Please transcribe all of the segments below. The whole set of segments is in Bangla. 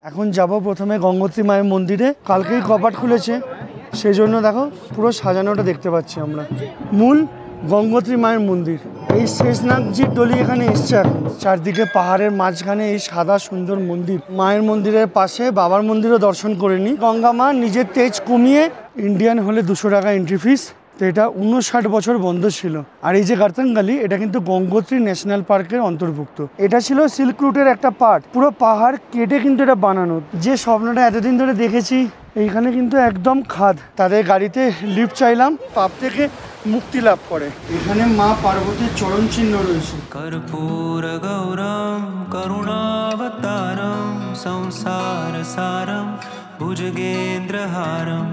এখন যাব প্রথমে গঙ্গোত্রী মায়ের মন্দিরে। কালকেই কপাট খুলেছে, সেই জন্য দেখো পুরো সাজানোটা দেখতে পাচ্ছি আমরা। মূল গঙ্গোত্রী মায়ের মন্দির। এই শেষনাগজির ডলি এখানে এসছে এখন। চারদিকে পাহাড়ের মাঝখানে এই সাদা সুন্দর মন্দির। মায়ের মন্দিরের পাশে বাবার মন্দিরও দর্শন করে নি। গঙ্গা মা নিজের তেজ কমিয়ে ইন্ডিয়ান হলে 200 টাকা এন্ট্রি ফিস, তো এটা 59 বছর বন্ধ ছিল। আর এই যে গার্তাঙ্গালি, এটা কিন্তু গঙ্গোত্রী ন্যাশনাল পার্কের অন্তর্ভুক্ত। এটা ছিল সিল্ক রুটের একটা পার্ট, পুরো পাহাড় কেটে কিন্তু এটা বানানো। যে স্বপ্নটা এতদিন ধরে দেখেছি, এইখানে কিন্তু একদম খাদ। তাদের গাড়িতে লিফট চাইলাম, পাপ থেকে মুক্তি লাভ করে। এখানে মা পার্বতীর চরণ চিহ্ন রয়েছে। কর্পূর গৌরম করুণাবতারম সংসার সারম ভুজগেন্দ্রহারম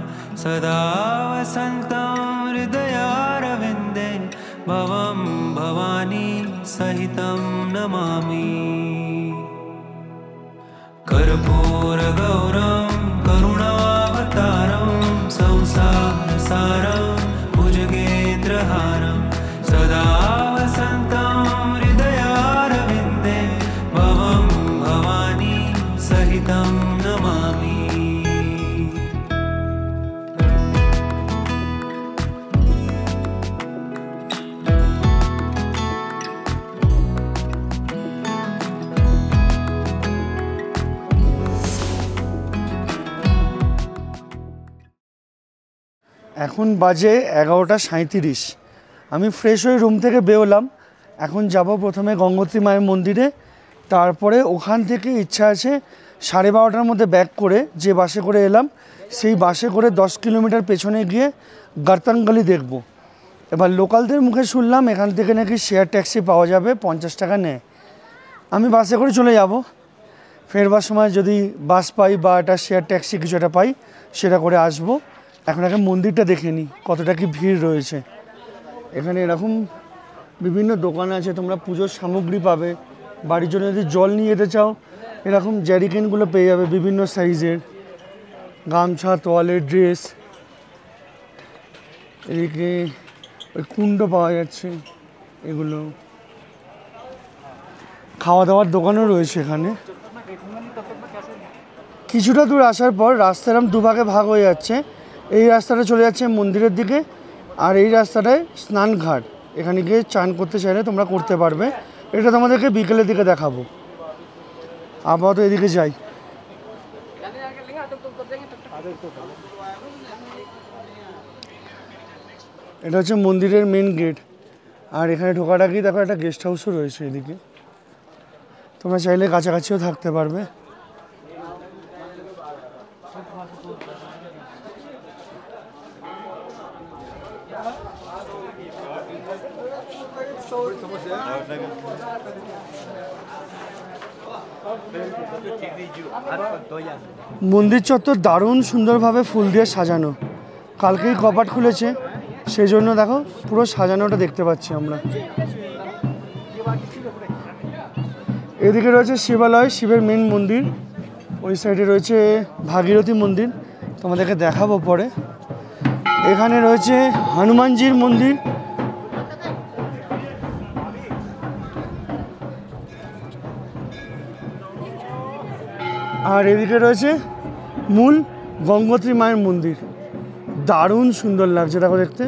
সদা বসন্तं হৃদয়ারবিন্দে ভবম ভবানী সহিতম নমামি। কর্পূর গৌরম করুণাবতারম সংসার সারম ভুজগেন্দ্রহারম সদা বসন্तं হৃদয়ারবিন্দে ভবম ভবানী সহিতম নমামি। এখন বাজে 11:37। আমি ফ্রেশ হয়ে রুম থেকে বেরোলাম। এখন যাব প্রথমে গঙ্গোত্রী মায়ের মন্দিরে, তারপরে ওখান থেকে ইচ্ছা আছে 12:30টার মধ্যে ব্যাক করে যে বাসে করে এলাম, সেই বাসে করে 10 কিলোমিটার পেছনে গিয়ে গার্তাঙ্গালি দেখব। এবার লোকালদের মুখে শুনলাম এখান থেকে নাকি শেয়ার ট্যাক্সি পাওয়া যাবে, 50 টাকা নেয়। আমি বাসে করে চলে যাব। ফেরবার সময় যদি বাস পাই বা একটা শেয়ার ট্যাক্সি কিছু একটা পাই, সেটা করে আসবো। এখন আগে মন্দিরটা দেখে নিই কতটা কি ভিড় রয়েছে। এখানে এরকম বিভিন্ন দোকান আছে, তোমরা পুজোর সামগ্রী পাবে। বাড়ির জন্য যদি জল নিয়ে যেতে চাও, এরকম জ্যারিকেনগুলো পেয়ে যাবে বিভিন্ন সাইজের, গামছা, তোয়ালে, ড্রেস। এদিকে ওই কুণ্ড পাওয়া যাচ্ছে, এগুলো খাওয়া দাওয়ার দোকানও রয়েছে এখানে। কিছুটা দূর আসার পর রাস্তা এরকম দুভাগে ভাগ হয়ে যাচ্ছে। এই রাস্তাটা চলে যাচ্ছে মন্দিরের দিকে, আর এই রাস্তাটায় স্নানঘাট। এখানে গিয়ে চান করতে চাইলে তোমরা করতে পারবে। এটা তোমাদেরকে বিকেলের দিকে দেখাবো। আপাতত এদিকে যাই। এটা হচ্ছে মন্দিরের মেন গেট। আর এখানে ঢোকাটাকেই দেখো একটা গেস্ট হাউসও রয়েছে এদিকে, তোমরা চাইলে কাছাকাছিও থাকতে পারবে। মন্দির চত্বর দারুণ সুন্দরভাবে ফুল দিয়ে সাজানো। কালকেই কপাট খুলেছে, সেই জন্য দেখো পুরো সাজানোটা দেখতে পাচ্ছি আমরা। এদিকে রয়েছে শিবালয়, শিবের মেন মন্দির। ওই সাইডে রয়েছে ভাগীরথী মন্দির, তোমাদেরকে দেখাবো পরে। এখানে রয়েছে হনুমানজির মন্দির। আর এদিকে রয়েছে মূল গঙ্গোত্রী মায়ের মন্দির। দারুণ সুন্দর লাগছে দেখো দেখতে।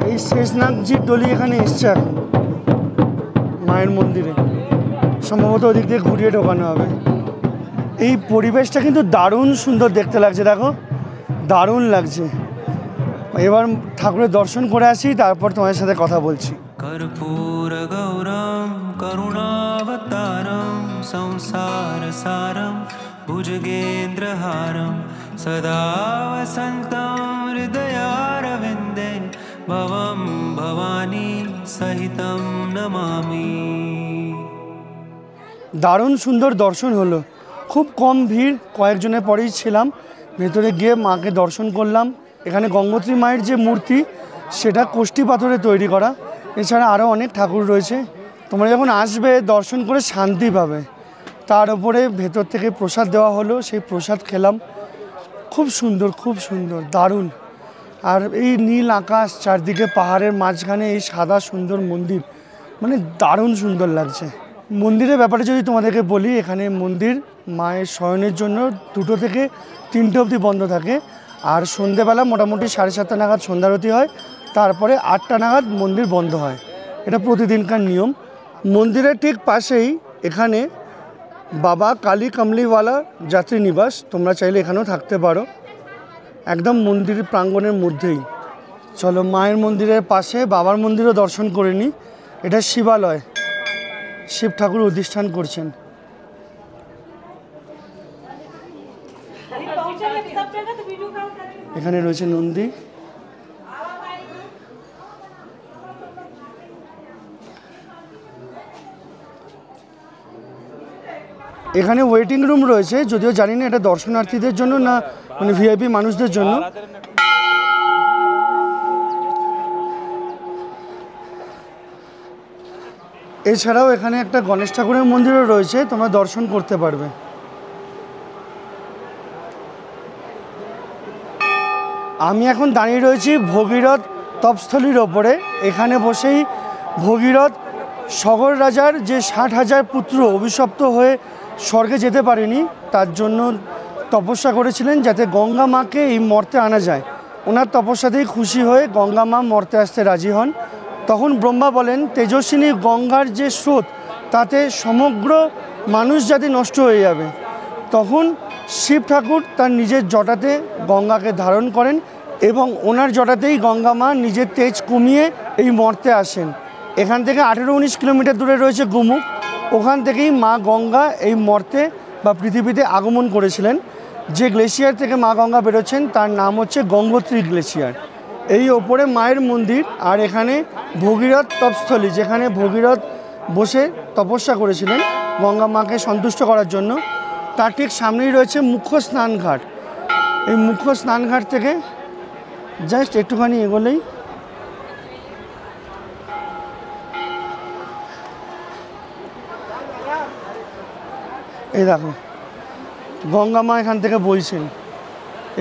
এই শেষনাগজির ডলি এখানে এসছে এখন মায়ের মন্দিরে। সম্ভবত ওদিক দিয়ে ঘুরিয়ে ঢোকানো হবে। এই পরিবেশটা কিন্তু দারুণ সুন্দর দেখতে লাগছে, দেখো দারুণ লাগছে। এবার ঠাকুরের দর্শন করে আসি, তারপর তোমাদের সাথে কথা বলছি। কর্পূর গৌরম করুণাবতারম সংসার সারম ভুজগেন্দ্রহারম সদা বসন্तं হৃদয়ারবিন্দে ভবম ভবানী সহিতম নমামি। দারুণ সুন্দর দর্শন হলো, খুব কম ভিড়, কয়েকজনের পরেই ছিলাম। ভেতরে গিয়ে মাকে দর্শন করলাম। এখানে গঙ্গোত্রী মায়ের যে মূর্তি, সেটা কোষ্ঠী পাথরে তৈরি করা। এছাড়া আরও অনেক ঠাকুর রয়েছে। তোমরা যখন আসবে দর্শন করে শান্তি পাবে। তার উপরে ভেতর থেকে প্রসাদ দেওয়া হলো, সেই প্রসাদ খেলাম। খুব সুন্দর, খুব সুন্দর, দারুণ। আর এই নীল আকাশ, চারদিকে পাহাড়ের মাঝখানে এই সাদা সুন্দর মন্দির, মানে দারুণ সুন্দর লাগছে। মন্দিরের ব্যাপারে যদি তোমাদেরকে বলি, এখানে মন্দির মায়ের শয়নের জন্য 2টো থেকে 3টে অবধি বন্ধ থাকে। আর সন্ধেবেলা মোটামুটি 7:30 নাগাদ সন্ধ্যারতি হয়, তারপরে 8টা নাগাদ মন্দির বন্ধ হয়। এটা প্রতিদিনকার নিয়ম। মন্দিরের ঠিক পাশেই এখানে বাবা কালী কামলিওয়ালা যাত্রী নিবাস, তোমরা চাইলে এখানেও থাকতে পারো, একদম মন্দির প্রাঙ্গণের মধ্যেই। চলো মায়ের মন্দিরের পাশে বাবার মন্দিরও দর্শন করে নিই। এটা শিবালয়, শিব ঠাকুর অধিষ্ঠান করছেন। এখানে রয়েছে নন্দী। এখানে ওয়েটিং রুম রয়েছে, যদিও জানি না এটা দর্শনার্থীদের জন্য না মানে ভিআইপি মানুষদের জন্য। এছাড়াও এখানে একটা গণেশ ঠাকুরের মন্দিরও রয়েছে, তোমরা দর্শন করতে পারবে। আমি এখন দাঁড়িয়ে রয়েছি ভগীরথ তপস্থলীর ওপরে। এখানে বসেই ভগীরথ সগর রাজার যে 60,000 পুত্র অভিশপ্ত হয়ে স্বর্গে যেতে পারেনি, তার জন্য তপস্যা করেছিলেন যাতে গঙ্গা মাকে এই মর্তে আনা যায়। ওনার তপস্যাতেই খুশি হয়ে গঙ্গা মা মর্তে আসতে রাজি হন। তখন ব্রহ্মা বলেন, তেজস্বিনী গঙ্গার যে স্রোত, তাতে সমগ্র মানুষ জাতি নষ্ট হয়ে যাবে। তখন শিব ঠাকুর তার নিজের জটাতে গঙ্গাকে ধারণ করেন এবং ওনার জটাতেই গঙ্গা মা নিজের তেজ কমিয়ে এই মর্তে আসেন। এখান থেকে 18-19 কিলোমিটার দূরে রয়েছে গোমুখ। ওখান থেকেই মা গঙ্গা এই মর্তে বা পৃথিবীতে আগমন করেছিলেন। যে গ্লেশিয়ার থেকে মা গঙ্গা বেরোচ্ছেন তার নাম হচ্ছে গঙ্গোত্রী গ্লেশিয়ার। এই ওপরে মায়ের মন্দির, আর এখানে ভগীরথ তপস্থলী, যেখানে ভগীরথ বসে তপস্যা করেছিলেন গঙ্গা মাকে সন্তুষ্ট করার জন্য। তার ঠিক সামনেই রয়েছে মুখ্য স্নানঘাট। এই মুখ্য স্নানঘাট থেকে জাস্ট একটুখানি এগোলেই এই দেখো গঙ্গা মা এখান থেকে বইছেন।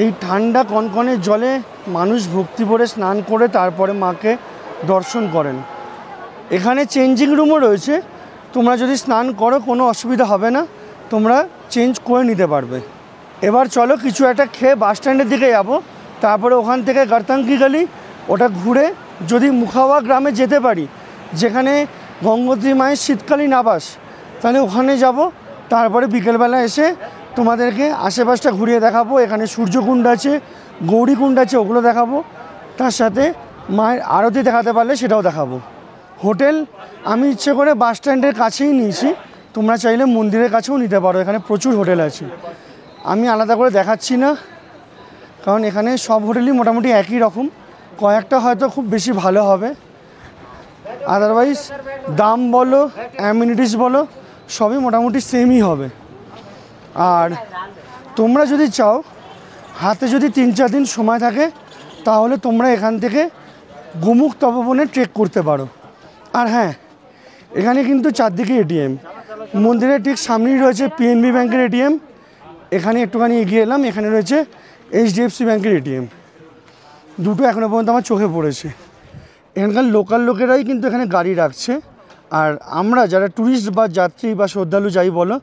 এই ঠান্ডা কনকনে জলে মানুষ ভক্তি ভরে স্নান করে তারপরে মাকে দর্শন করেন। এখানে চেঞ্জিং রুমও রয়েছে, তোমরা যদি স্নান করো কোনো অসুবিধা হবে না, তোমরা চেঞ্জ করে নিতে পারবে। এবার চলো কিছু একটা খেয়ে বাস স্ট্যান্ডের দিকে যাবো, তারপরে ওখান থেকে গার্তাঙ্কি গলি ওটা ঘুরে যদি মুখাওয়া গ্রামে যেতে পারি, যেখানে গঙ্গোত্রী মায়ের শীতকালীন আবাস, তাহলে ওখানে যাব। তারপরে বিকেলবেলা এসে তোমাদেরকে আশেপাশটা ঘুরিয়ে দেখাবো। এখানে সূর্যকুণ্ড আছে, গৌরীকুণ্ড আছে, ওগুলো দেখাবো। তার সাথে মায়ের আরতি দেখাতে পারলে সেটাও দেখাবো। হোটেল আমি ইচ্ছে করে বাস স্ট্যান্ডের কাছেই নিয়েছি, তোমরা চাইলে মন্দিরের কাছেও নিতে পারো, এখানে প্রচুর হোটেল আছে। আমি আলাদা করে দেখাচ্ছি না, কারণ এখানে সব হোটেলই মোটামুটি একই রকম, কয়েকটা হয়তো খুব বেশি ভালো হবে, আদারওয়াইজ দাম বলো অ্যামিনিটিস বলো সবই মোটামুটি সেমই হবে। আর তোমরা যদি চাও, হাতে যদি 3-4 দিন সময় থাকে, তাহলে তোমরা এখান থেকে গোমুখ তপবনে ট্রেক করতে পারো। আর হ্যাঁ, এখানে কিন্তু চারদিকে এটিএম। মন্দিরের ঠিক সামনেই রয়েছে পিএনবি ব্যাংকের এটিএম। এখানে একটুখানি এগিয়ে এলাম, এখানে রয়েছে এইচডিএফসি ব্যাংকের এটিএম। দুটো এখনও পর্যন্ত আমার চোখে পড়েছে। এখানকার লোকাল লোকেরাই কিন্তু এখানে গাড়ি রাখছে, আর আমরা যারা ট্যুরিস্ট বা যাত্রী বা শ্রদ্ধালু যাই বলো,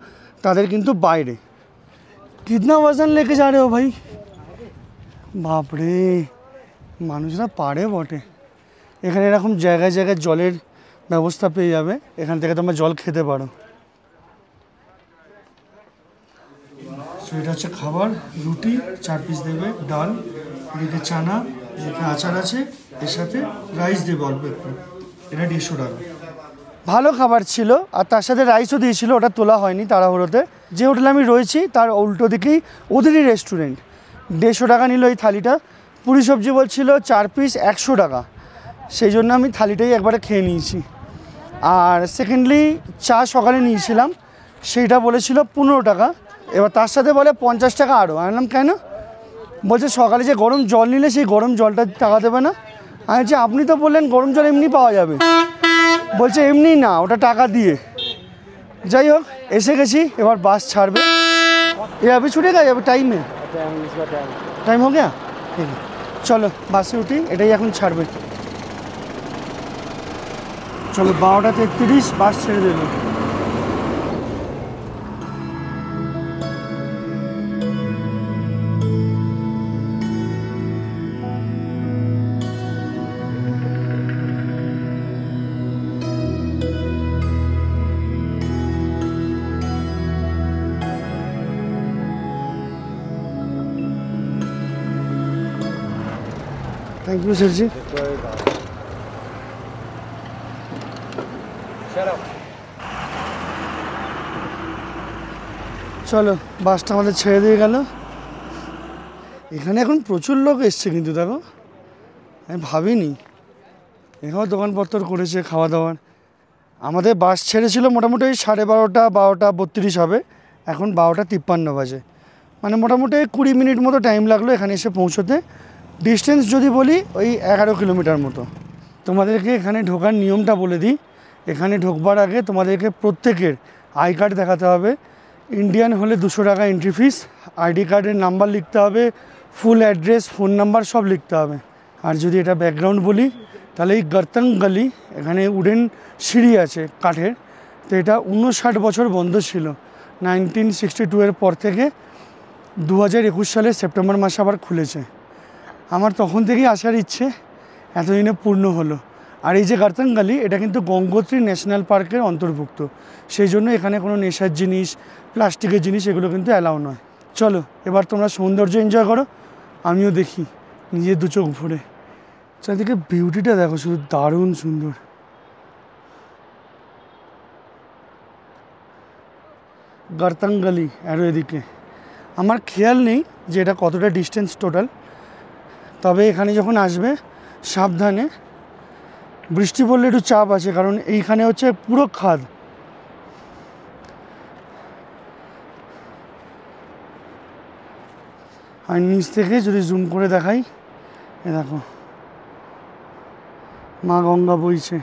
তাদের কিন্তু বাইরে। কিতনা ওজন লেকে যা রে ও ভাই, বাপরে, মানুষরা পারে বটে। এখানে এরকম জায়গায় জায়গায় জলের ব্যবস্থা পেয়ে যাবে, এখান থেকে তোমরা জল খেতে পারো। এটা হচ্ছে খাবার, রুটি 4 পিস দেবে, ডাল, এদিকে চানা, এদিকে আচার আছে, এর সাথে রাইস দেবে অল্প একটু। এটা 150 টাকা। ভালো খাবার ছিল, আর তার সাথে রাইসও দিয়েছিল, ওটা তোলা হয়নি তাড়াহুড়োতে। যে হোটেলে আমি রয়েছি তার উল্টো দিকেই ওদেরই রেস্টুরেন্ট। 150 টাকা নিল এই থালিটা। পুরি সবজি বলছিল 4 পিস 100 টাকা, সেই জন্য আমি থালিটাই একবারে খেয়ে নিয়েছি। আর সেকেন্ডলি চা সকালে নিয়েছিলাম, সেইটা বলেছিল 15 টাকা। এবার তার সাথে বলে 50 টাকা আরও। আনলাম কেন? বলছে সকালে যে গরম জল নিলে সেই গরম জলটা টাকা দেবে না। আমি বলছি আপনি তো বললেন গরম জল এমনি পাওয়া যাবে। বলছে এমনি না, ওটা টাকা দিয়ে। যাই হোক, এসে গেছি, এবার বাস ছাড়বে। এ अभी छूटेगा, अभी टाइम है, टाइम हो गया, ठीक है। চলো বাসে উঠি, এটাই এখন ছাড়বে। চলো 12:33 বাস ছেড়ে দিল। থ্যাংক ইউ স্যারজি। চলো বাসটা আমাদের ছেড়ে দিয়ে গেল। এখানে এখন প্রচুর লোক এসছে কিন্তু দেখো, আমি ভাবিনি। এখানেও দোকানপত্র করেছে খাওয়া দাওয়ার। আমাদের বাস ছেড়েছিল মোটামুটি 12:30 12:32 হবে, এখন 12:53 বাজে, মানে মোটামুটি 20 মিনিট মতো টাইম লাগলো এখানে এসে পৌঁছতে। ডিস্টেন্স যদি বলি ওই 11 কিলোমিটার মতো। তোমাদেরকে এখানে ঢোকার নিয়মটা বলে দিই। এখানে ঢোকবার আগে তোমাদেরকে প্রত্যেকের আই কার্ড দেখাতে হবে। ইন্ডিয়ান হলে 200 টাকা এন্ট্রি ফিস। আইডি কার্ডের নাম্বার লিখতে হবে, ফুল অ্যাড্রেস, ফোন নাম্বার সব লিখতে হবে। আর যদি এটা ব্যাকগ্রাউন্ড বলি তাহলে এই গর্তন গলি, এখানে উডেন সিঁড়ি আছে কাঠের, তো এটা 59 বছর বন্ধ ছিল। 1962 এর পর থেকে 2021 সালের সেপ্টেম্বর মাসে আবার খুলেছে। আমার তখন থেকেই আসার ইচ্ছে এতদিনে পূর্ণ হলো। আর এই যে গর্তন গলি, এটা কিন্তু গঙ্গোত্রী ন্যাশনাল পার্কের অন্তর্ভুক্ত, সেই জন্য এখানে কোনো নেশার জিনিস, প্লাস্টিকের জিনিস এগুলো কিন্তু অ্যালাউ নয়। চলো এবার তোমরা সৌন্দর্য এনজয় করো, আমিও দেখি নিজের দু চোখ ভরে। চারদিকে বিউটিটা দেখো, শুধু দারুণ সুন্দর। গর্তন গলি আরও এদিকে। আমার খেয়াল নেই যে এটা কতটা ডিস্টেন্স টোটাল, তবে এখানে যখন আসবে সাবধানে। বৃষ্টি পড়লে একটু চাপ আছে, কারণ এইখানে হচ্ছে পুরো খাদ। আর নিচ থেকে যদি জুম করে দেখাই, এ দেখো মা গঙ্গা বইছে,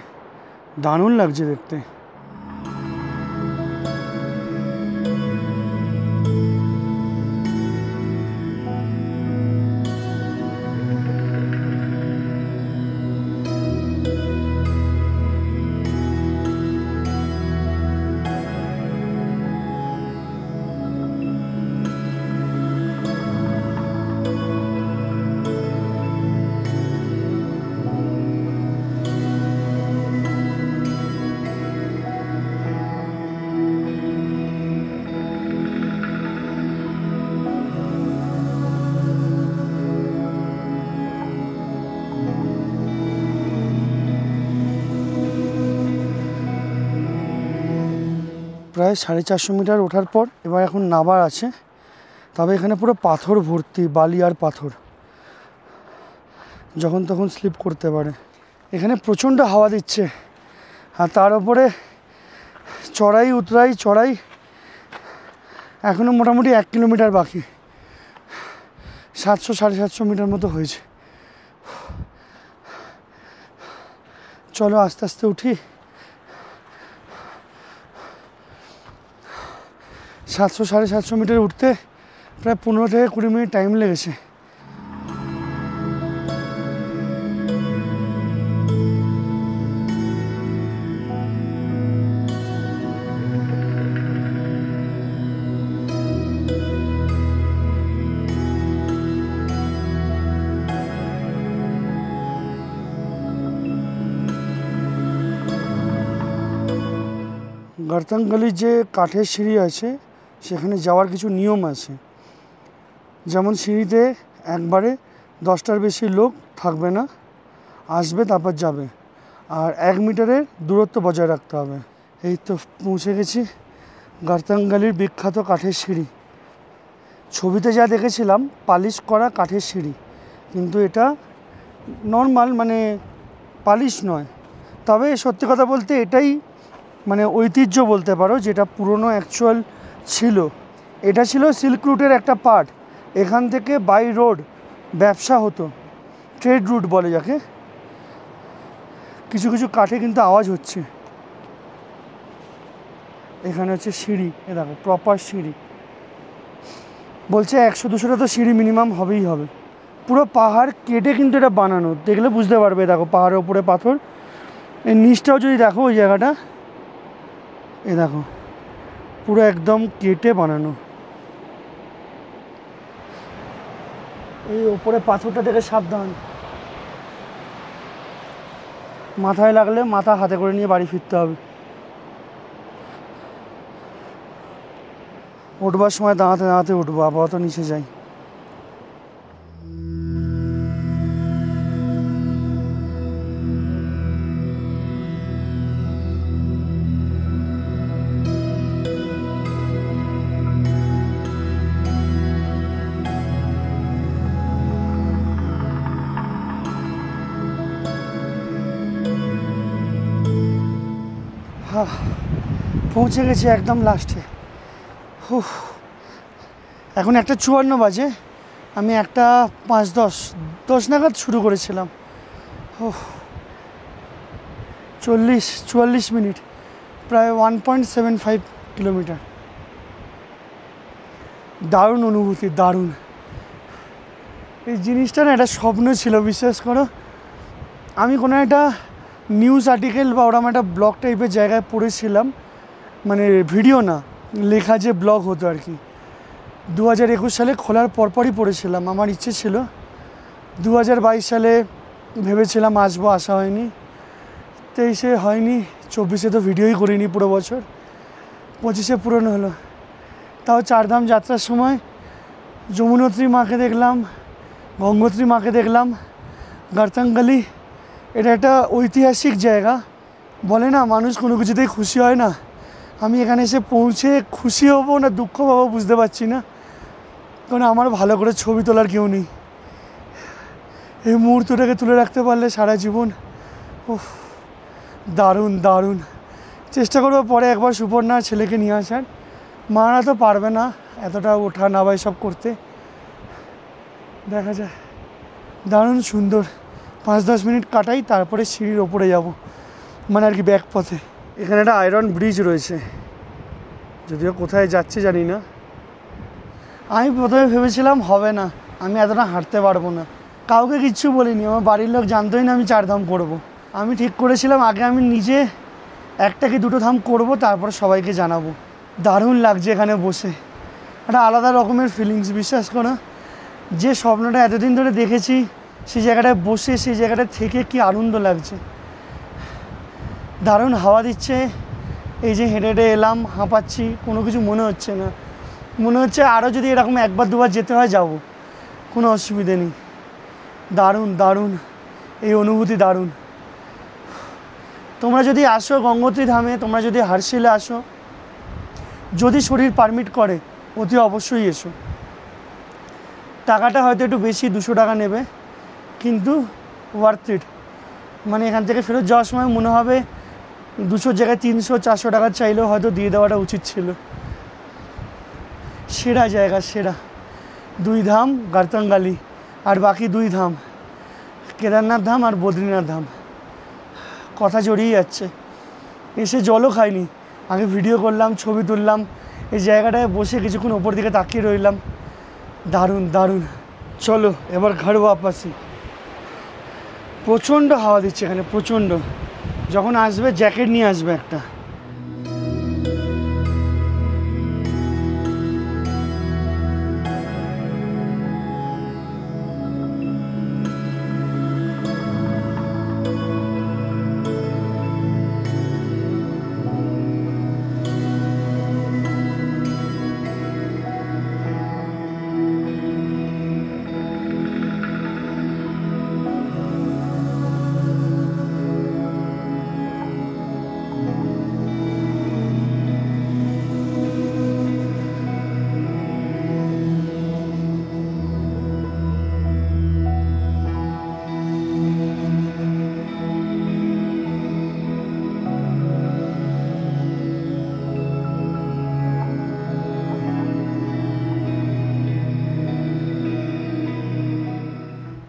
দারুণ লাগছে দেখতে। প্রায় 450 মিটার ওঠার পর এবার এখন নাবার আছে। তবে এখানে পুরো পাথর ভর্তি, বালি আর পাথর, যখন তখন স্লিপ করতে পারে। এখানে প্রচণ্ড হাওয়া দিচ্ছে, আর তার উপরে চড়াই উতরাই চড়াই। এখনও মোটামুটি 1 কিলোমিটার বাকি, 700 750 মিটার মতো হয়েছে। চলো আস্তে আস্তে উঠি। 700 750 মিটার উঠতে প্রায় 15 থেকে 20 মিনিট টাইম লেগেছে। গর্তন গলির যে কাঠের সিঁড়ি আছে, সেখানে যাওয়ার কিছু নিয়ম আছে। যেমন সিঁড়িতে একবারে 10টার বেশি লোক থাকবে না, আসবে তারপর যাবে। আর 1 মিটারের দূরত্ব বজায় রাখতে হবে। এই তো পৌঁছে গেছি গর্তন গলির বিখ্যাত কাঠের সিঁড়ি। ছবিতে যা দেখেছিলাম পালিশ করা কাঠের সিঁড়ি, কিন্তু এটা নর্মাল, মানে পালিশ নয়। তবে সত্যি কথা বলতে এটাই মানে ঐতিহ্য বলতে পারো, যেটা পুরনো অ্যাকচুয়াল ছিল। এটা ছিল সিল্ক রুটের একটা পার্ট। এখান থেকে বাই রোড ব্যবসা হতো, ট্রেড রুট বলে যাকে। কিছু কিছু কাঠে কিন্তু আওয়াজ হচ্ছে। এখানে হচ্ছে সিঁড়ি, এ দেখো প্রপার সিঁড়ি। বলছে 100-200টা তো সিঁড়ি মিনিমাম হবেই হবে, পুরো পাহাড় কেটে কিন্তু এটা বানানো, দেখলে বুঝতে পারবে। দেখো পাহাড়ের ওপরে পাথর, এই নিচটাও যদি দেখো ওই জায়গাটা, এ দেখো পুরো একদম কেটে বানানো। এই ওপরে পাথরটা থেকে সাবধান, মাথায় লাগলে মাথা হাতে করে নিয়ে বাড়ি ফিরতে হবে। উঠবার সময় দাঁড়াতে দাঁড়াতে উঠবো, আপাতত নিচে যাই। পৌঁছে গেছি একদম লাস্টে। এখন 1:54 বাজে, আমি 1:05-10 নাগাদ শুরু করেছিলাম। 44 মিনিট, প্রায় 1.75 কিলোমিটার। দারুণ অনুভূতি, দারুণ। এই জিনিসটা না একটা স্বপ্ন ছিল, বিশ্বাস করো। আমি কোনো একটা নিউজ আর্টিকেল বা ওরকম একটা ব্লগ টাইপের জায়গায় পড়েছিলাম, মানে ভিডিও না, লেখা যে ব্লগ হতো আর কি। 2021 সালে খোলার পরপরই পড়েছিলাম। আমার ইচ্ছে ছিল 2022 সালে ভেবেছিলাম আসবো, আসা হয়নি। 23-এ হয়নি, 24-এ তো ভিডিওই করিনি পুরো বছর, 25-এ পূরণ হলো। তাও চারধাম যাত্রার সময় যমুনোত্রী মাকে দেখলাম, গঙ্গোত্রী মাকে দেখলাম, গার্তাঙ্গালি। এটা একটা ঐতিহাসিক জায়গা। বলে না মানুষ কোনো কিছুতেই খুশি হয় না, আমি এখানে এসে পৌঁছে খুশি হবো না দুঃখ পাবো বুঝতে পারছি না, কারণ আমার ভালো করে ছবি তোলার কেউ নেই। এই মুহূর্তটাকে তুলে রাখতে পারলে সারা জীবন। দারুণ দারুণ। চেষ্টা করবো পরে একবার সুপর্ণার ছেলেকে নিয়ে আসার। মারা তো পারবে না এতটা ওঠা নামাই সব করতে, দেখা যায়। দারুণ সুন্দর। 5-10 মিনিট কাটাই, তারপরে সিঁড়ির ওপরে যাব, মানে আর কি ব্যাক পথে। এখানে একটা আয়রন ব্রিজ রয়েছে, যদিও কোথায় যাচ্ছে জানি না। আমি প্রথমে ভেবেছিলাম হবে না, আমি এতটা হাঁটতে পারবো না, কাউকে কিচ্ছু বলিনি। আমার বাড়ির লোক জানতোই না আমি 4 ধাম করবো। আমি ঠিক করেছিলাম আগে আমি নিজে 1টা কি 2টো ধাম করবো, তারপর সবাইকে জানাবো। দারুণ লাগছে এখানে বসে, একটা আলাদা রকমের ফিলিংস। বিশ্বাস করো, যে স্বপ্নটা এতদিন ধরে দেখেছি সেই জায়গাটায় বসে, সেই জায়গাটা থেকে কি আনন্দ লাগছে। দারুণ হাওয়া দিচ্ছে। এই যে হেঁটে হেঁটে এলাম, হাঁপাচ্ছি, কোনো কিছু মনে হচ্ছে না। মনে হচ্ছে আরও যদি এরকম 1-2বার যেতে হয় যাবো, কোনো অসুবিধে নেই। দারুণ দারুণ, এই অনুভূতি দারুণ। তোমরা যদি আসো গঙ্গোত্রী ধামে, তোমরা যদি হার্শিলে আসো, যদি শরীর পারমিট করে অতি অবশ্যই এসো। টাকাটা হয়তো একটু বেশি, 200 টাকা নেবে, কিন্তু ওয়ার্থ ইট। মানে এখান থেকে ফেরত যাওয়ার সময় মনে হবে 200 জায়গায় 300-400 টাকা চাইলেও হয়তো দিয়ে দেওয়াটা উচিত ছিল। সেরা জায়গা, সেরা। 2 ধাম গার্তাঙ্গালি, আর বাকি 2 ধাম কেদারনাথ ধাম আর বদ্রীনাথ ধাম। কথা জড়িয়ে যাচ্ছে। এসে জলও খাইনি, আমি ভিডিও করলাম, ছবি তুললাম, এই জায়গাটায় বসে কিছুক্ষণ ওপর দিকে তাকিয়ে রইলাম। দারুণ দারুণ। চলো এবার ঘর ওয়াপাসি। প্রচণ্ড হাওয়া দিচ্ছে এখানে, প্রচণ্ড। যখন আসবে জ্যাকেট নিয়ে আসবে একটা।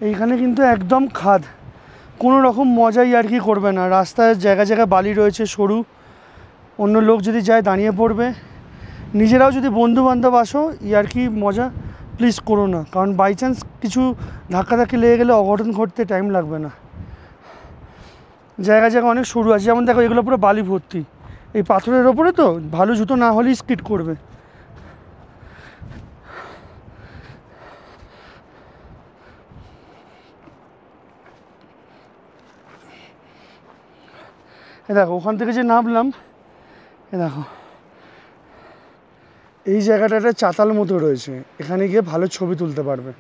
এইখানে কিন্তু একদম খাদ, কোনো রকম মজাই আর কি করবে না। রাস্তায় জায়গায় জায়গায় বালি রয়েছে সরু, অন্য লোক যদি যায় দাঁড়িয়ে পড়বে। নিজেরাও যদি বন্ধু বান্ধব আসো আর কি মজা প্লিজ করো না, কারণ বাই চান্স কিছু ধাক্কাধাক্কি লেগে গেলে অঘটন ঘটতে টাইম লাগবে না। জায়গা জায়গা অনেক সরু আছে, যেমন দেখো এগুলো পুরো বালি ভর্তি, এই পাথরের ওপরে তো ভালো জুতো না হলেই স্কিড করবে। এ দেখো ওখান থেকে যে নামলাম, এ দেখো এই জায়গাটা একটা চাতাল মতো রয়েছে, এখানে গিয়ে ভালো ছবি তুলতে পারবে।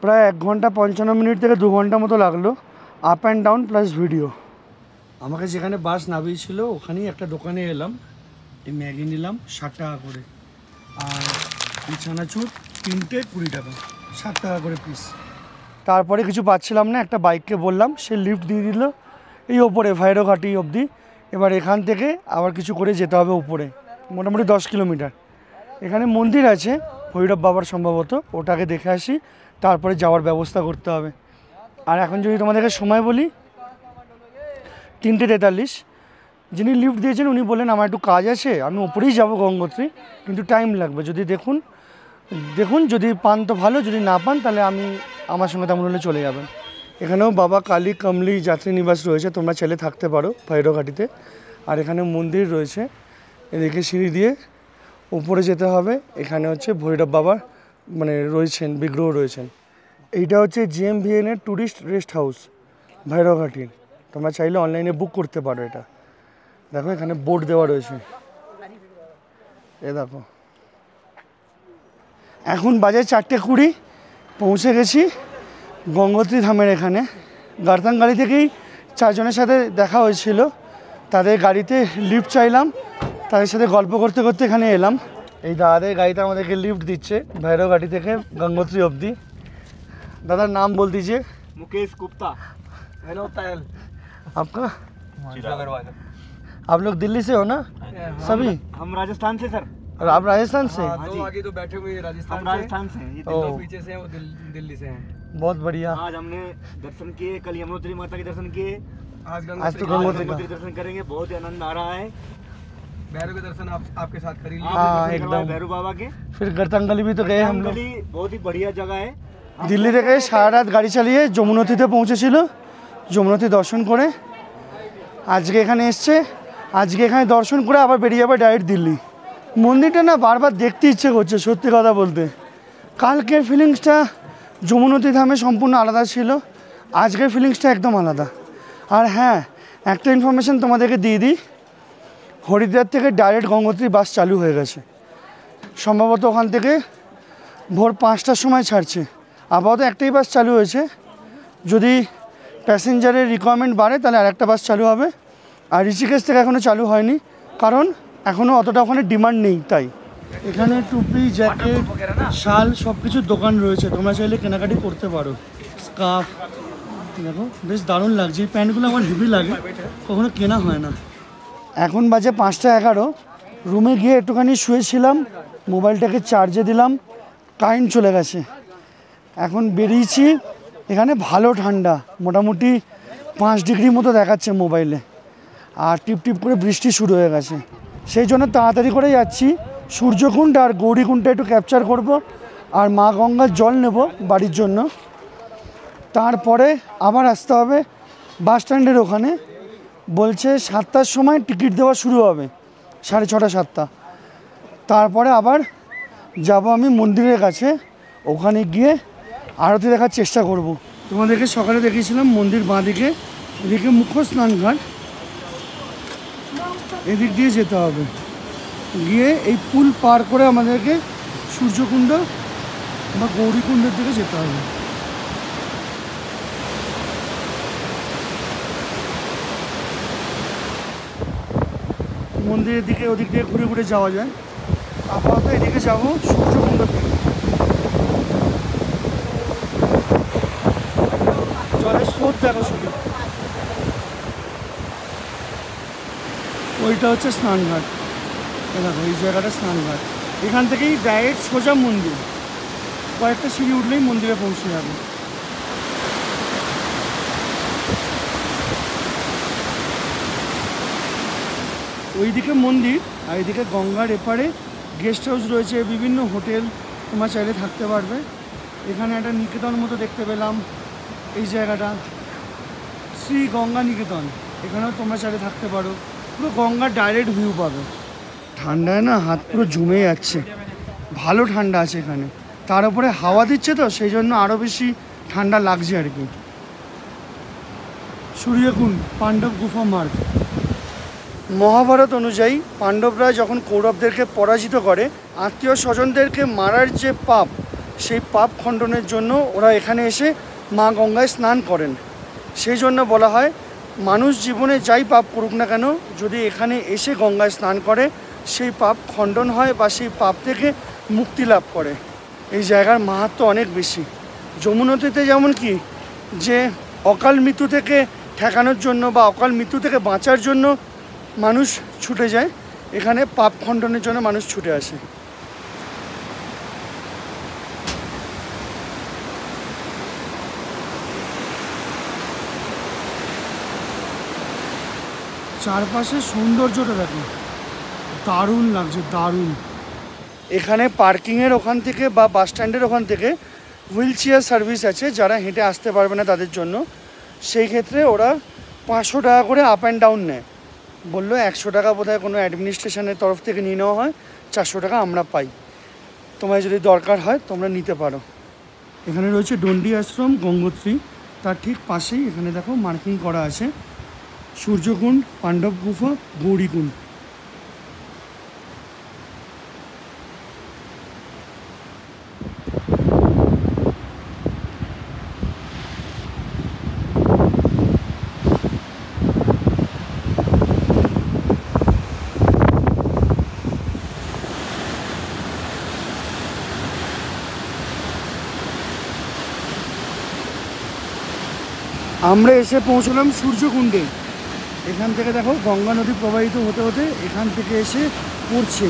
প্রায় 1 ঘন্টা 55 মিনিট থেকে 2 ঘন্টা মতো লাগলো, up and down plus video. আমাকে যেখানে বাস নামিয়েছিল ওখানেই একটা দোকানে এলাম, এই ম্যাগি নিলাম 60 টাকা করে, আর এই চানাচুর 3টে 20 টাকা, 60 টাকা করে পিস। তারপরে কিছু পাচ্ছিলাম না, একটা বাইককে বললাম, সে লিফট দিয়ে দিল এই ওপরে ভৈরবঘাটি অবধি। এবার এখান থেকে আবার কিছু করে যেতে হবে উপরে, মোটামুটি 10 কিলোমিটার। এখানে মন্দির আছে ভৈরব বাবার সম্ভবত, ওটাকে দেখে আসি, তারপরে যাওয়ার ব্যবস্থা করতে হবে। আর এখন যদি তোমাদেরকে সময় বলি 3:43, যিনি লিফট দিয়েছেন উনি বললেন আমার একটু কাজ আছে, আমি ওপরেই যাব গঙ্গোত্রী, কিন্তু টাইম লাগবে, যদি দেখুন যদি পান তো ভালো, যদি না পান তাহলে আমার সঙ্গে তেমন হলে চলে যাবেন। এখানেও বাবা কালী কমলি যাত্রী নিবাস রয়েছে, তোমরা ছেলে থাকতে পারো ভৈরবঘাটিতে। আর এখানে মন্দির রয়েছে, এদিকে সিঁড়ি দিয়ে উপরে যেতে হবে। এখানে হচ্ছে ভৈরব বাবার মানে রয়েছেন, বিগ্রহ রয়েছেন। এইটা হচ্ছে GMVN এর ট্যুরিস্ট রেস্ট হাউস ভৈরবঘাটির, তোমরা চাইলে অনলাইনে বুক করতে পারো। এটা দেখো এখানে বোর্ড দেওয়া রয়েছে, এ দেখো। এখন বাজে 4:20, পৌঁছে গেছি গঙ্গোত্রী ধামের এখানে। গার্তাঙ্গালি থেকেই 4 জনের সাথে দেখা হয়েছিল, তাদের গাড়িতে লিফট চাইলাম, তাদের সাথে গল্প করতে করতে এখানে এলাম। এই দাদাদের গাড়িতে আমাদেরকে লিফট দিচ্ছে ভৈরবঘাটি থেকে গঙ্গোত্রী অবধি। दादा नाम बोल दीजिए। मुकेश गुप्ता। हेलो तायल। आपका? अग्रवाल। आप लोग दिल्ली से हो ना सभी? हम राजस्थान से सर। और आप राजस्थान से? दो आगे तो बैठे हुए राजस्थान से, ये दो पीछे से हैं, वो दिल्ली से हैं। बहुत बढ़िया। आज हमने दर्शन किए, कल यमुनोत्री माता के दर्शन किए, आज तो गंगोत्री दर्शन करेंगे। बहुत ही आनंद आ रहा है। भैरव के दर्शन आपके साथ कर लिए। हाँ एकदम। भैरव बाबा के। फिर गर्तांगली भी तो गए हम लोग। बहुत ही बढ़िया जगह है। দিল্লি থেকে সারা রাত গাড়ি চালিয়ে যমুনোত্রীতে পৌঁছেছিল, যমুনোত্রী দর্শন করে আজকে এখানে এসছে। আজকে এখানে দর্শন করে আবার বেরিয়ে যাবে ডাইরেক্ট দিল্লি। মন্দিরটা না বারবার দেখতে ইচ্ছে করছে সত্যি কথা বলতে। কালকের ফিলিংসটা যমুনোত্রী ধামে সম্পূর্ণ আলাদা ছিল, আজকের ফিলিংসটা একদম আলাদা। আর হ্যাঁ, একটা ইনফরমেশান তোমাদেরকে দিয়ে দিই, হরিদ্বার থেকে ডাইরেক্ট গঙ্গোত্রী বাস চালু হয়ে গেছে। সম্ভবত ওখান থেকে ভোর 5টার সময় ছাড়ছে। আপাতত একটাই বাস চালু হয়েছে, যদি প্যাসেঞ্জারের রিকোয়ারমেন্ট বাড়ে তাহলে আরেকটা বাস চালু হবে। আর ঋষিকেশ থেকে এখনও চালু হয়নি, কারণ এখনও অতটা ওখানে ডিমান্ড নেই। তাই এখানে টুপি, জ্যাকেট, শাল সব কিছুর দোকান রয়েছে, তোমরা চাইলে কেনাকাটি করতে পারো। স্কার্ফ দেখো বেশ দারুণ লাগছে, এই প্যান্টগুলো আমার হেভি লাগে, কখনো কেনা হয় না। এখন বাজে 5টা 11, রুমে গিয়ে একটুখানি শুয়েছিলাম, মোবাইলটাকে চার্জে দিলাম, কারেন্ট চলে গেছে। এখন বেরিয়েছি, এখানে ভালো ঠান্ডা, মোটামুটি 5 ডিগ্রি মতো দেখাচ্ছে মোবাইলে, আর টিপ টিপ করে বৃষ্টি শুরু হয়ে গেছে। সেই জন্য তাড়াতাড়ি করে যাচ্ছি, সূর্যকুণ্ড আর গৌরীকুণ্ডটা একটু ক্যাপচার করব, আর মা গঙ্গার জল নেব বাড়ির জন্য। তারপরে আবার আসতে হবে বাস স্ট্যান্ডের ওখানে, বলছে 7টার সময় টিকিট দেওয়া শুরু হবে, 6:30 7টা। তারপরে আবার যাব আমি মন্দিরের কাছে, ওখানে গিয়ে আরতি দেখার চেষ্টা করব। তোমাদেরকে সকালে দেখিয়েছিলাম মন্দির বাঁদিকে, এদিকে মুখ্য স্নানঘাট, এদিক দিয়ে যেতে হবে। গিয়ে এই পুল পার করে আমাদেরকে সূর্যকুণ্ড বা গৌরীকুণ্ডের দিকে যেতে হবে। মন্দিরের দিকে ওদিক দিয়ে ঘুরে ঘুরে যাওয়া যায়। আপাতত এদিকে যাবো সূর্যকুণ্ডের দিকে। জলের স্রোত দেখো শুধু। ওইটা হচ্ছে স্নানঘাট, দেখো এই জায়গাটা স্নানঘাট। এখান থেকেই ডাইরেক্ট সোজা মন্দির, কয়েকটা সিঁড়ি উঠলেই মন্দিরে পৌঁছে যাবে। ওইদিকে মন্দির আর এইদিকে গঙ্গার এপারে গেস্ট হাউস রয়েছে, বিভিন্ন হোটেল তোমার চাইলে থাকতে পারবে। এখানে একটা নিকেতন মতো দেখতে পেলাম, এই জায়গাটা শ্রী গঙ্গা নিকেতন, এখানেও তোমরা চাইলে থাকতে পারো। পুরো গঙ্গার ডাইরেক্ট ভিউ পাবে। ঠান্ডায় না হাত পুরো জমে যাচ্ছে, ভালো ঠান্ডা আছে এখানে, তার উপরে হাওয়া দিচ্ছে তো সেই জন্য আরও বেশি ঠান্ডা লাগছে আর কি। সূর্যকুণ্ড পাণ্ডব গুফা মার্গ। মহাভারত অনুযায়ী পাণ্ডবরা যখন কৌরবদেরকে পরাজিত করে, আত্মীয় স্বজনদেরকে মারার যে পাপ, সেই পাপ খণ্ডনের জন্য ওরা এখানে এসে মা গঙ্গায় স্নান করেন। সেই জন্য বলা হয় মানুষ জীবনে যাই পাপ করুক না কেন, যদি এখানে এসে গঙ্গায় স্নান করে সেই পাপ খণ্ডন হয় বা সেই পাপ থেকে মুক্তি লাভ করে। এই জায়গার মাহাত্ম্য অনেক বেশি। যমুনাতে যেমন কি যে অকাল মৃত্যু থেকে ঠেকানোর জন্য বা অকাল মৃত্যু থেকে বাঁচার জন্য মানুষ ছুটে যায়, এখানে পাপ খণ্ডনের জন্য মানুষ ছুটে আসে। চারপাশের সৌন্দর্যটা দেখো, দারুণ লাগছে, দারুণ। এখানে পার্কিংয়ের ওখান থেকে বা বাস স্ট্যান্ডের ওখান থেকে হুইল চেয়ার সার্ভিস আছে, যারা হেঁটে আসতে পারবে না তাদের জন্য। সেই ক্ষেত্রে ওরা 500 টাকা করে আপ অ্যান্ড ডাউন নেয়। বললো 100 টাকা বোধহয় কোনো অ্যাডমিনিস্ট্রেশনের তরফ থেকে নিয়ে নেওয়া হয়, 400 টাকা আমরা পাই। তোমার যদি দরকার হয় তোমরা নিতে পারো। এখানে রয়েছে দণ্ডী আশ্রম গঙ্গোত্রী, তার ঠিক পাশেই এখানে দেখো মার্কিং করা আছে সূর্যকুণ্ড, পাণ্ডব গুফা, গৌরীকুণ্ড। আমরা এসে পৌঁছলাম সূর্যকুণ্ডে। এখান থেকে দেখো গঙ্গা নদী প্রবাহিত হতে হতে এখান থেকে এসে পড়ছে।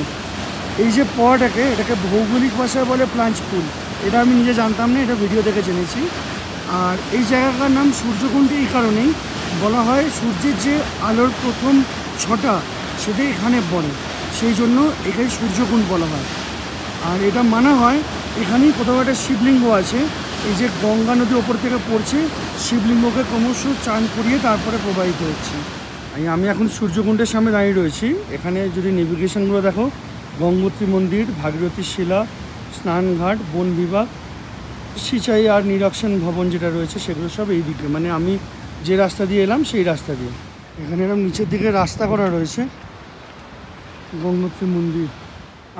এই যে পটাকে, এটাকে ভৌগোলিক ভাষায় বলে প্লাঞ্চ পুল। এটা আমি নিজে জানতাম না, এটা ভিডিও দেখে জেনেছি। আর এই জায়গাটার নাম সূর্যকুণ্ড এই কারণেই বলা হয়, সূর্যের যে আলোর প্রথম ছটা সেটা এখানে পড়ে, সেই জন্য এখানে সূর্যকুণ্ড বলা হয়। আর এটা মানা হয় এখানেই কোথাও একটা শিবলিঙ্গ আছে। এই যে গঙ্গা নদী ওপর থেকে পড়ছে, শিবলিঙ্গকে ক্রমশ চান করিয়ে তারপরে প্রবাহিত হচ্ছে। আমি এখন সূর্যকুণ্ডের সামনে দাঁড়িয়ে রয়েছি। এখানে যদি নেভিগেশনগুলো দেখো, গঙ্গোত্রী মন্দির, ভাগীরথী শিলা, স্নানঘাট, বন বিভাগ, সিঁচাই আর নিরক্ষণ ভবন যেটা রয়েছে সেগুলো সব এই দিকে, মানে আমি যে রাস্তা দিয়ে এলাম সেই রাস্তা দিয়ে। এখানে এরকম নিচের দিকে রাস্তা করা রয়েছে গঙ্গোত্রী মন্দির।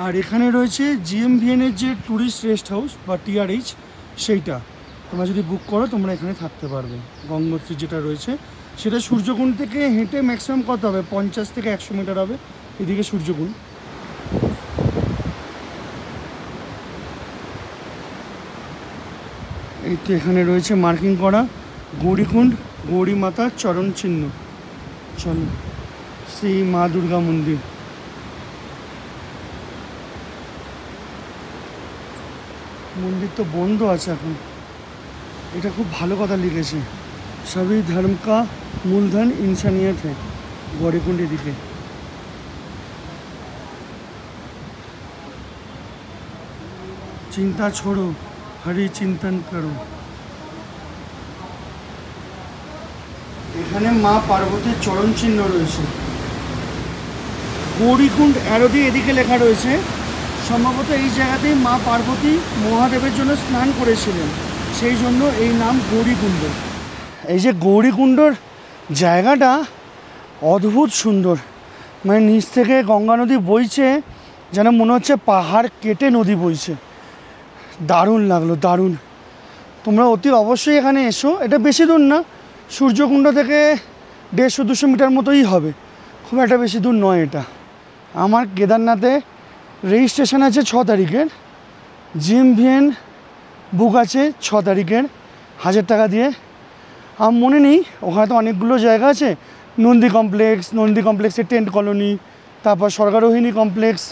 আর এখানে রয়েছে GMVN-এর যে ট্যুরিস্ট রেস্ট হাউস বা TRH, সেইটা তোমরা যদি বুক করো তোমরা এখানে থাকতে পারবে। গঙ্গোত্রী যেটা রয়েছে সেটা সূর্যকুণ্ড থেকে হেঁটে ম্যাক্সিমাম কত হবে, 50 থেকে 100 মিটার হবে এদিকে সূর্যকুণ্ড। এই তো এখানে রয়েছে মার্কিং করা গৌরীকুণ্ড, গৌরী মাতার চরণ চিহ্ন। চলো, শ্রী মা দুর্গা মন্দির। মন্দির তো বন্ধ আছে এখন। এটা খুব ভালো কথা লিখেছে, সবই ধর্ম কা মূলধন ইনসানিয়ত है। গৌরীকুণ্ড এদিকে। চিন্তা ছোড়ো, হরি চিন্তন করো। এখানে মা পার্বতীর চরণ চিহ্ন রয়েছে। গৌরীকুণ্ড অ্যারো দিয়ে এদিকে লেখা রয়েছে, সম্ভবত এই জায়গাতেই মা পার্বতী মহাদেবের জন্য স্নান করেছিলেন, সেই জন্য এই নাম গৌরীকুণ্ড। এই যে গৌরীকুণ্ডর জায়গাটা অদ্ভুত সুন্দর, মানে নিচ থেকে গঙ্গা নদী বইছে, যেন মনে হচ্ছে পাহাড় কেটে নদী বইছে। দারুণ লাগলো, দারুণ। তোমরা অতি অবশ্যই এখানে এসো। এটা বেশি দূর না, সূর্যকুণ্ড থেকে 150-200 মিটার মতোই হবে, খুব একটা বেশি দূর নয় এটা। আমার কেদারনাথে রেজিস্ট্রেশন আছে 6 তারিখের, GMVN বুক আছে 6 তারিখের 1000 টাকা দিয়ে। আমার মনে নেই, ওখানে তো অনেকগুলো জায়গা আছে, নন্দী কমপ্লেক্সের টেন্ট কলোনি, তারপর স্বর্গারোহিণী কমপ্লেক্স।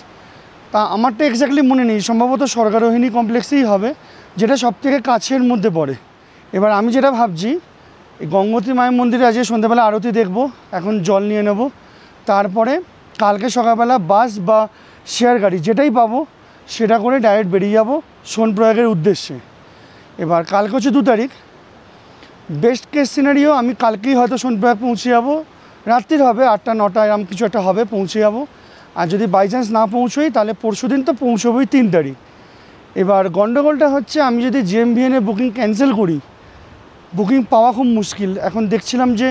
তা আমারটা এক্স্যাক্টলি মনে নেই, সম্ভবত স্বর্গারোহিণী কমপ্লেক্সেই হবে, যেটা সবথেকে কাছের মধ্যে পড়ে। এবার আমি যেটা ভাবছি, এই গঙ্গোত্রী মায়ের মন্দিরে আজকে সন্ধ্যাবেলা আরতি দেখব, এখন জল নিয়ে নেব, তারপরে কালকে সকালবেলা বাস বা শেয়ার গাড়ি যেটাই পাবো সেটা করে ডাইরেক্ট বেরিয়ে যাব সোনপ্রয়াগের উদ্দেশ্যে। এবার কালকে হচ্ছে 2 তারিখ। বেস্ট কেস সিনারিও আমি কালকেই হয়তো সোনপ্রয়াগ পৌঁছে যাব, রাত্রির হবে 8টা 9টা এরকম কিছু একটা হবে, পৌঁছে যাব। আর যদি বাই চান্স না পৌঁছোই তাহলে পরশু দিন তো পৌঁছবই 3 তারিখ। এবার গণ্ডগোলটা হচ্ছে আমি যদি জেএমভিএনের বুকিং ক্যান্সেল করি, বুকিং পাওয়া খুব মুশকিল। এখন দেখছিলাম যে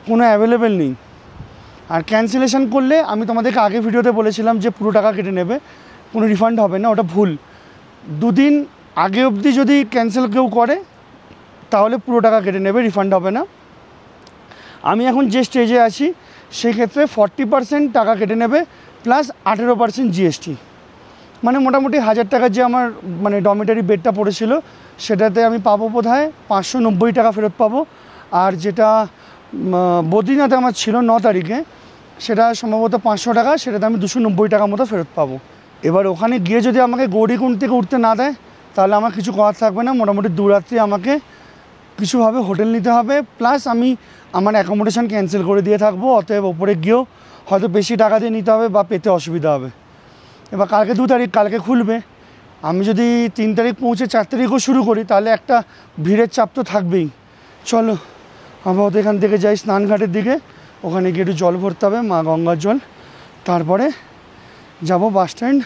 কোনো অ্যাভেলেবেল নেই। আর ক্যান্সেলেশন করলে আমি তোমাদেরকে আগে ভিডিওতে বলেছিলাম যে পুরো টাকা কেটে নেবে, কোনো রিফান্ড হবে না, ওটা ভুল। 2 দিন আগে অবধি যদি ক্যান্সেল কেউ করে তাহলে পুরো টাকা কেটে নেবে, রিফান্ড হবে না। আমি এখন যে স্টেজে আছি সেই ক্ষেত্রে 40% টাকা কেটে নেবে প্লাস 18% জিএসটি, মানে মোটামুটি 1000 টাকার যে আমার মানে ডরমিটারি বেডটা পড়েছিল সেটাতে আমি পাবো বোধহয় 590 টাকা ফেরত পাবো। আর যেটা বদ্রীনাথে আমার ছিল 9 তারিখে সেটা সম্ভবত 500 টাকা, সেটাতে আমি 290 টাকা মতো ফেরত পাবো। এবার ওখানে গিয়ে যদি আমাকে গৌরীকুণ্ড থেকে উঠতে না দেয় তাহলে আমার কিছু করার থাকবে না, মোটামুটি 2 রাত্রি আমাকে কিছুভাবে হোটেল নিতে হবে, প্লাস আমি আমার অ্যাকোমোডেশন ক্যান্সেল করে দিয়ে থাকবো। অতএব ওপরে গিয়েও হয়তো বেশি টাকা দিয়ে নিতে হবে বা পেতে অসুবিধা হবে। এবার কালকে 2 তারিখ, কালকে খুলবে। আমি যদি 3 তারিখ পৌঁছে 4 তারিখও শুরু করি তাহলে একটা ভিড়ের চাপ তো থাকবেই। চলো আপাতত এখান থেকে যাই স্নানঘাটের দিকে, ওখানে গিয়ে একটু জল ভরতে হবে, মা গঙ্গার জল। তারপরে যাব বাস স্ট্যান্ড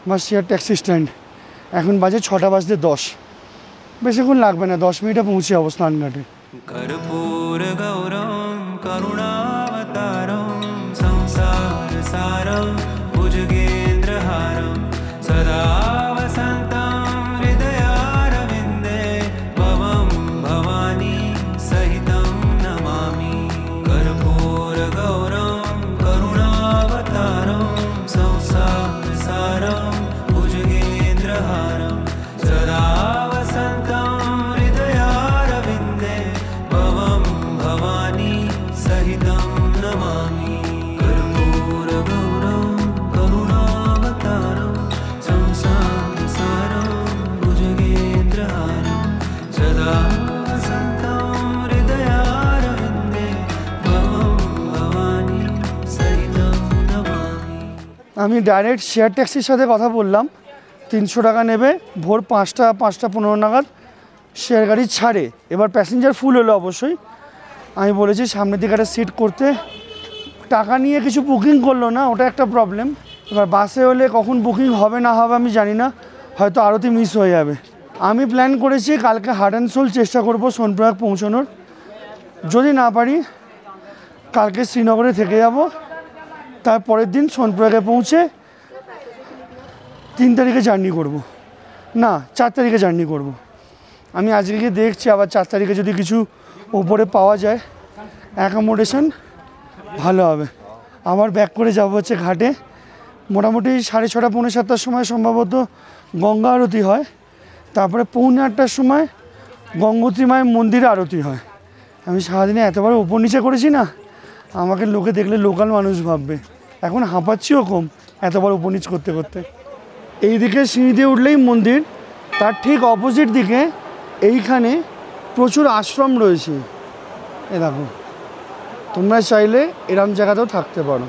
বা শেয়ার ট্যাক্সি স্ট্যান্ড। এখন বাজে 6টা বাজতে 10, বেশিক্ষণ লাগবে না, 10 মিনিটে পৌঁছে যাবো স্নানঘাটে। कर्पूर गौरम करुणावतारम संसार सारम भुजगेन्द्रहारम सदा वसन्तं हृदयारविन्दे भवं भवानी सहितं नमामि। कर्पूर गौरम करुणावतारम संसार सारम भुजगेन्द्रहारम सदा वसन्तं हृदयारविन्दे भवं भवानी सहितं नमामि। कर्पूरगौरं करुणावतारं संसारसारं भुजगेन्द्रहारं सदा वसन्तं हृदयारविन्दे भवं भवानी सहितं नमामि। আমি ডাইরেক্ট শেয়ার ট্যাক্সির সাথে কথা বললাম, 300 টাকা নেবে, ভোর 5টা 5:15 নাগাদ শেয়ার গাড়ি ছাড়ে। এবার প্যাসেঞ্জার ফুল হলো অবশ্যই। আমি বলেছি সামনের দিকে একটা সিট করতে, টাকা নিয়ে কিছু বুকিং করলো না, ওটা একটা প্রবলেম। এবার বাসে হলে কখন বুকিং হবে না হবে আমি জানি না, হয়তো আরতি মিস হয়ে যাবে। আমি প্ল্যান করেছি কালকে হার্ট অ্যান্ড সোল চেষ্টা করব সোনপ্রয়াগ পৌঁছানোর, যদি না পারি কালকে শ্রীনগরে থেকে যাব, তারপরের দিন সোনপ্রয়াগে পৌঁছে 3 তারিখে জার্নি করব, না 4 তারিখে জার্নি করব। আমি আজকে গিয়ে দেখছি আবার 4 তারিখে যদি কিছু ওপরে পাওয়া যায় অ্যাকোমোডেশন ভালো হবে। আবার ব্যাক করে যাব হচ্ছে ঘাটে, মোটামুটি 6:30 পৌনে 7টার সময় সম্ভবত গঙ্গা আরতি হয়, তারপরে পৌনে 8টার সময় গঙ্গোত্রী মায়ের মন্দিরে আরতি হয়। আমি সারাদিনে এতবার ওপর নিচে করেছি না, আমাকে লোকে দেখলে লোকাল মানুষ ভাববে। এখন হাঁপাচ্ছিও কম এতবার ওপর নিচ করতে করতে। এই দিকে সিঁড়ি দিয়ে উঠলেই মন্দির, তার ঠিক অপোজিট দিকে এইখানে প্রচুর আশ্রম রয়েছে। এ দেখো, তোমরা চাইলে এরম জায়গাতেও থাকতে পারো।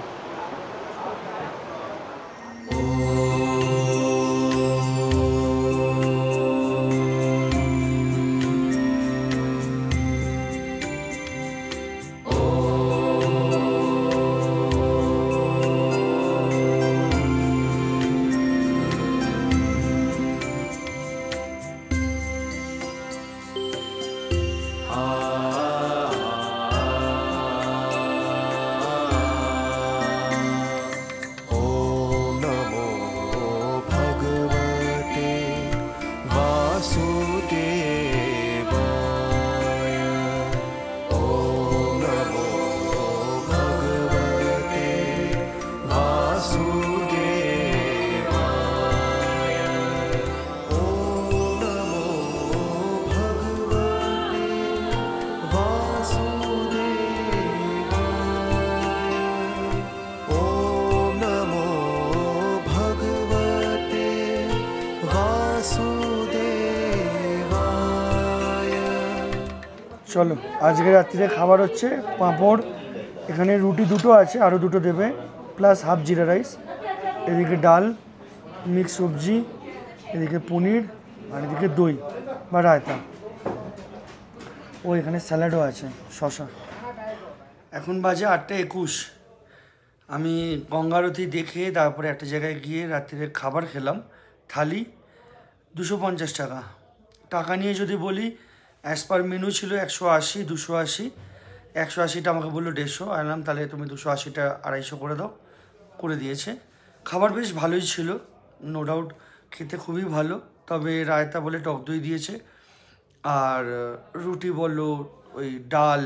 চলো আজকে রাত্রিরে খাবার হচ্ছে পাঁপড়, এখানে রুটি 2টো আছে, আরও 2টো দেবে, প্লাস হাফ জিরা রাইস, এদিকে ডাল, মিক্স সবজি, এদিকে পনির, আর এদিকে দই বা রায়তা, ও এখানে স্যালাডও আছে, শসা। এখন বাজে 8:21। আমি গঙ্গা আরতি দেখে তারপরে একটা জায়গায় গিয়ে রাত্রির খাবার খেলাম। থালি 250 টাকা। টাকা নিয়ে যদি বলি, অ্যাজ পার মেনু ছিল 180, 280। 180টা আমাকে বললো 150, আনলাম তাহলে তুমি 280টা 250 করে দাও, করে দিয়েছে। খাবার বেশ ভালোই ছিল, নো ডাউট, খেতে খুবই ভালো। তবে রায়তা বলে টক দই দিয়েছে, আর রুটি বললো, ওই ডাল,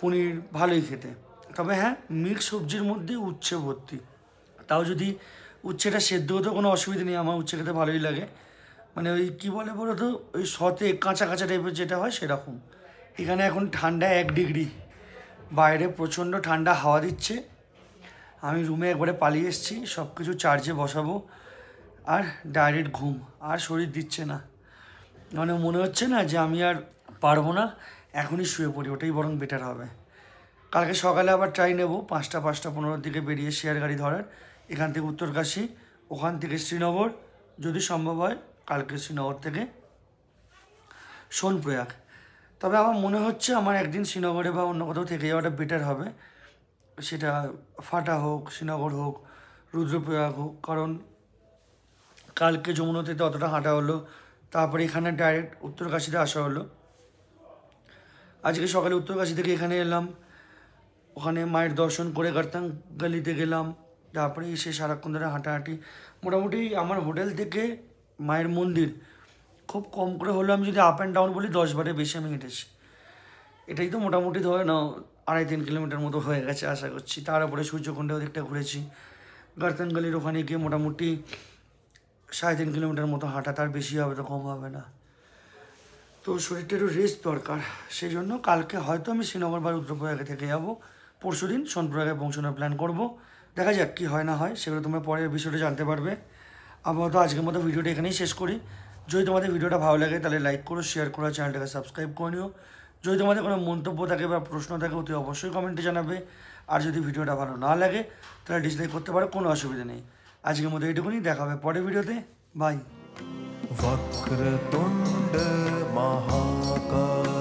পনির ভালোই খেতে। তবে হ্যাঁ, মিক্স সবজির মধ্যে উচ্ছে ভর্তি। তাও যদি উচ্ছেটা সেদ্ধ হতো কোনো অসুবিধা নেই, আমার উচ্ছে খেতে ভালোই লাগে। মানে ওই কী বলে বলো তো, ওই সতে কাঁচা কাঁচা টাইপের যেটা হয় সেরকম। এখানে এখন ঠান্ডা 1 ডিগ্রি, বাইরে প্রচণ্ড ঠান্ডা হাওয়া দিচ্ছে। আমি রুমে একবারে পালিয়ে এসেছি, সব কিছু চার্জে বসাবো, আর ডাইরেক্ট ঘুম। আর শরীর দিচ্ছে না, মানে মনে হচ্ছে না যে আমি আর পারবো না, এখনই শুয়ে পড়ি, ওটাই বরং বেটার হবে। কালকে সকালে আবার ট্রাই নেব, 5:15 দিকে বেরিয়ে শেয়ার গাড়ি ধরার, এখান থেকে উত্তরকাশী, ওখান থেকে শ্রীনগর, যদি সম্ভব হয় কালকে শ্রীনগর থেকে সোনপ্রয়াগ। তবে আমার মনে হচ্ছে আমার একদিন শ্রীনগরে বা অন্য কোথাও থেকে যাওয়াটা বেটার হবে, সেটা ফাটা হোক, শ্রীনগর হোক, রুদ্রপ্রয়াগ হোক। কারণ কালকে যমুনাতে অতটা হাঁটা হলো, তারপরে এখানে ডাইরেক্ট উত্তরকাশীতে আসা হলো। আজকে সকালে উত্তরকাশী থেকে এখানে এলাম, ওখানে মায়ের দর্শন করে গার্তাং গলিতে গেলাম, তারপরে এসে সারাক্ষণ ধরে হাঁটাহাঁটি। মোটামুটি আমার হোটেল থেকে মায়ের মন্দির খুব কম করে হলো, আমি যদি আপ অ্যান্ড ডাউন বলি 10 বারের বেশি আমি হেঁটেছি। এটাই তো মোটামুটি ধরে নাও 2.5-3 কিলোমিটার মতো হয়ে গেছে আশা করছি। তার উপরে সূর্যকুণ্ডের ওদিকটা ঘুরেছি, গার্তাং গলির ওখানে গিয়ে মোটামুটি 3.5 কিলোমিটার মতো হাঁটা, তার বেশি হবে, তো কম হবে না। তো শরীরটা একটু রেস্ট দরকার, সেই জন্য কালকে হয়তো আমি শ্রীনগর বা রুদ্রপ্রয়াগে থেকে যাবো, পরশু দিন সোনপ্রয়াগে পৌঁছানোর প্ল্যান করব। দেখা যাক কী হয় না হয়, সেগুলো তোমরা পরের বিষয়টা জানতে পারবে। আপাতত আজকের মতো ভিডিওটা এখানেই শেষ করি। যদি তোমাদের ভিডিওটা ভালো লাগে তাহলে লাইক করো, শেয়ার করো, চ্যানেলটাকে সাবস্ক্রাইব করে নিও। যদি তোমাদের কোনো মন্তব্য থাকে বা প্রশ্ন থাকে অতি অবশ্যই কমেন্টে জানাবে। আর যদি ভিডিওটা ভালো না লাগে তাহলে ডিসলাইক করতে পারো, কোনো অসুবিধা নেই। আজকের মতো এইটুকুনি, দেখা হবে পরের ভিডিওতে, বাই। वक्रतुण्ड महाकाय